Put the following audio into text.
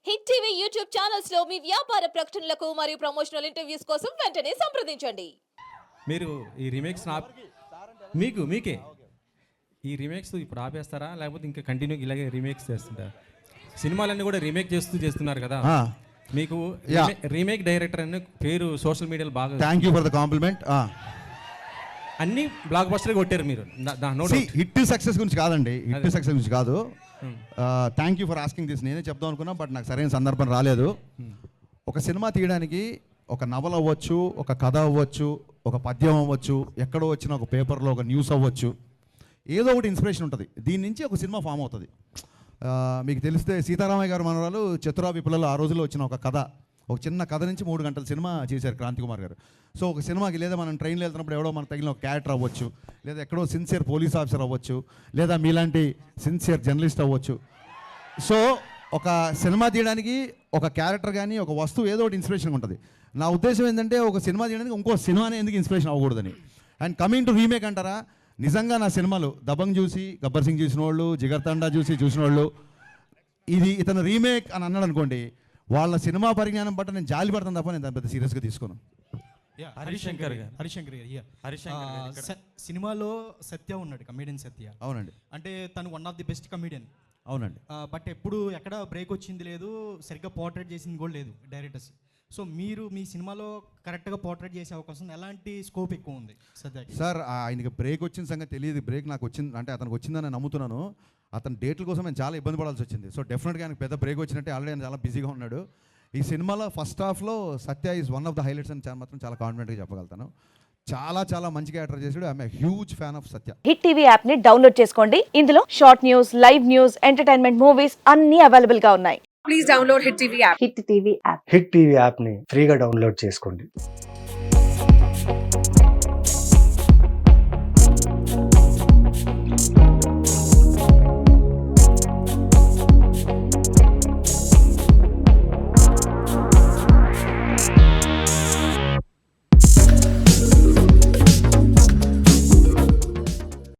Hit TV YouTube channels లో మీ వ్యాపార ప్రకటనలకు మరియు ప్రమోషనల్ ఇంటర్వ్యూస్ కోసం వెంటనే సంప్రదించండి. మీరు ఈ రీమేక్స్ మీకే ఈ రీమేక్స్ ఇప్పుడు ఆపేస్తారా లేకపోతే ఇంకా కంటిన్యూ ఇలాగే రీమేక్స్ చేస్తుంటారా? సినిమాలన్నీ కూడా రీమేక్ చేస్తున్నారు కదా, మీకు రీమేక్ డైరెక్టర్ అనే పేరు సోషల్ మీడియాలో బాగా. Thank you for the complement. అన్ని బ్లాక్ బస్టర్ కొట్టారు మీరు. హిట్ సక్సెస్ గురించి కాదండి, హిట్ సక్సెస్ గురించి కాదు. Thank you for asking this. నేనే చెప్దాం అనుకున్నా, బట్ నాకు సరైన సందర్భం రాలేదు. ఒక సినిమా తీయడానికి ఒక నవల అవ్వచ్చు, ఒక కథ అవ్వచ్చు, ఒక పద్యం అవ్వచ్చు, ఎక్కడో వచ్చిన ఒక పేపర్లో ఒక న్యూస్ అవ్వచ్చు, ఏదో ఒకటి ఇన్స్పిరేషన్ ఉంటుంది. దీని నుంచి ఒక సినిమా ఫామ్ అవుతుంది. మీకు తెలిస్తే సీతారామయ్య గారు మనవరాలు చతురా విప్లవాలు ఆ రోజుల్లో వచ్చిన ఒక కథ, ఒక చిన్న కథ నుంచి 3 గంటల సినిమా చేశారు క్రాంతి కుమార్ గారు. సో ఒక సినిమాకి లేదా మనం ట్రైన్లో వెళ్తున్నప్పుడు ఎవడో మనకు తగిలిన ఒక క్యారెక్టర్ అవ్వచ్చు, లేదా ఎక్కడో సిన్సియర్ పోలీస్ ఆఫీసర్ అవ్వచ్చు, లేదా మీలాంటి సిన్సియర్ జర్నలిస్ట్ అవ్వచ్చు. సో ఒక సినిమా తీయడానికి ఒక క్యారెక్టర్ కానీ ఒక వస్తువు ఏదో ఒకటి ఇన్స్పిరేషన్ ఉంటుంది. నా ఉద్దేశం ఏంటంటే ఒక సినిమా తీయడానికి ఇంకో సినిమానే ఎందుకు ఇన్స్పిరేషన్ అవ్వకూడదని. అండ్ కమింగ్ టు రీమేక్ అంటారా, నిజంగా నా సినిమాలు దబంగ్ చూసి, గబ్బర్ సింగ్ చూసిన వాళ్ళు, జిగర్ తండా చూసిన వాళ్ళు ఇతను రీమేక్ అని అన్నాడు అనుకోండి, వాళ్ళ సినిమా పరిజ్ఞానం పట్ల నేను జాలి పడతాను తప్ప నేను దాన్ని పెద్ద సీరియస్గా తీసుకోను. హరిశంకర్ సినిమాలో సత్య ఉన్నాడు, కమీడియన్ సత్య. అవునండి. అంటే తను one of the best comedian. అవునండి. బట్ ఎప్పుడు ఎక్కడ బ్రేక్ వచ్చింది లేదు, సరిగ్గా పోర్ట్రేట్ చేసింది కూడా లేదు డైరెక్టర్స్. సో మీరు మీ సినిమాలో కరెక్ట్గా పోర్ట్రేట్ చేసే అవకాశం, ఎలాంటి స్కోప్ ఎక్కువ ఉంది సత్యకి? సార్ ఆయనకి బ్రేక్ వచ్చిన సంగతి తెలియదు. బ్రేక్ నాకు వచ్చింది అంటే అతనికి వచ్చిందని నమ్ముతున్నాను. అతని డేట్ల కోసం నేను చాలా ఇబ్బంది పడాల్సి వచ్చింది. సో డెఫినెట్గా ఆయనకు పెద్ద బ్రేక్ వచ్చినట్టే. ఆల్రెడీ ఆయన చాలా బిజీగా ఉన్నాడు. ఈ సినిమాలో ఫస్ట్ హాఫ్లో Satya is one of the highlights అని మాత్రం చాలా కాన్ఫిడెంట్గా చెప్పగలుగుతాను. చాలా చాలా మంచి క్యారెక్టర్ చేసాడు. I'm a huge fan of Satya. Hit TV app ని డౌన్లోడ్ చేసుకోండి. ఇందులో short news, live news, entertainment movies అన్ని అవైలబుల్ గా ఉన్నాయి. Please download hit TV app. Hit TV app. Hit TV యాప్ని ఫ్రీగా డౌన్లోడ్ చేసుకోండి.